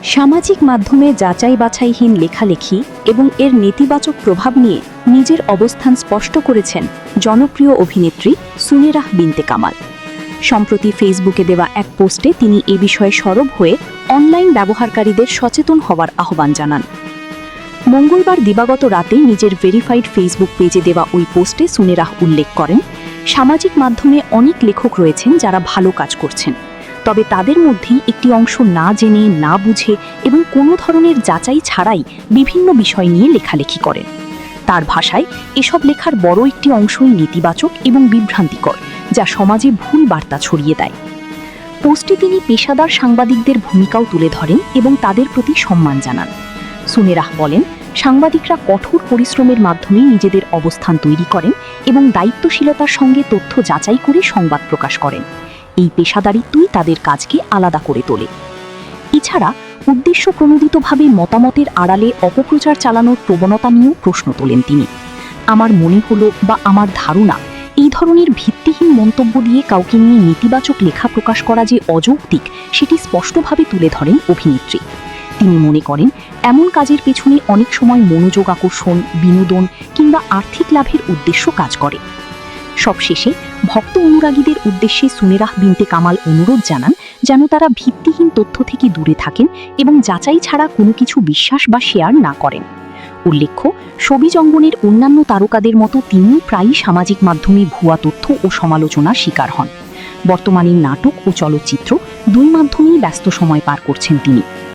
সামাজিক মাধ্যমে যাচাই বাছাইহীন লেখালেখি এবং এর নেতিবাচক প্রভাব নিয়ে নিজের অবস্থান স্পষ্ট করেছেন জনপ্রিয় অভিনেত্রী সুনেরাহ বিনতে কামাল। সম্প্রতি ফেসবুকে দেওয়া এক পোস্টে তিনি এ বিষয়ে সরব হয়ে অনলাইন ব্যবহারকারীদের সচেতন হওয়ার আহ্বান জানান। মঙ্গলবার দিবাগত রাতে নিজের ভেরিফাইড ফেসবুক পেজে দেওয়া ওই পোস্টে সুনেরাহ উল্লেখ করেন, সামাজিক মাধ্যমে অনেক লেখক রয়েছেন যারা ভালো কাজ করছেন, তবে তাদের মধ্যেই একটি অংশ না জেনে, না বুঝে এবং কোনো ধরনের যাচাই ছাড়াই বিভিন্ন বিষয় নিয়ে লেখালেখি করেন। তার ভাষায়, এসব লেখার বড় একটি অংশই নেতিবাচক এবং বিভ্রান্তিকর, যা সমাজে ভুল বার্তা ছড়িয়ে দেয়। পোস্টে তিনি পেশাদার সাংবাদিকদের ভূমিকাও তুলে ধরেন এবং তাদের প্রতি সম্মান জানান। সুনেরাহ বলেন, সাংবাদিকরা কঠোর পরিশ্রমের মাধ্যমে নিজেদের অবস্থান তৈরি করেন এবং দায়িত্বশীলতার সঙ্গে তথ্য যাচাই করে সংবাদ প্রকাশ করেন। এই পেশাদারিত্বই তাদের কাজকে আলাদা করে তোলে। এছাড়া উদ্দেশ্য প্রণোদিতভাবে মতামতের আড়ালে অপপ্রচার চালানোর প্রবণতা নিয়েও প্রশ্ন তোলেন তিনি। আমার মনে হলো বা আমার ধারণা, এই ধরনের ভিত্তিহীন মন্তব্য দিয়ে কাউকে নিয়ে নেতিবাচক লেখা প্রকাশ করা যে অযৌক্তিক, সেটি স্পষ্টভাবে তুলে ধরেন অভিনেত্রী। তিনি মনে করেন, এমন কাজের পেছনে অনেক সময় মনোযোগ আকর্ষণ, বিনোদন কিংবা আর্থিক লাভের উদ্দেশ্য কাজ করে। সবশেষে ভক্ত অনুরাগীদের উদ্দেশ্যে সুনেরাহ বিনতে কামাল অনুরোধ জানান যেন তারা ভিত্তিহীন তথ্য থেকে দূরে থাকেন এবং যাচাই ছাড়া কোনো কিছু বিশ্বাস বা শেয়ার না করেন। উল্লেখ্য, শোবিজ অঙ্গনের অন্যান্য তারকাদের মতো তিনিও প্রায়ই সামাজিক মাধ্যমে ভুয়া তথ্য ও সমালোচনার শিকার হন। বর্তমানে নাটক ও চলচ্চিত্র দুই মাধ্যমেই ব্যস্ত সময় পার করছেন তিনি।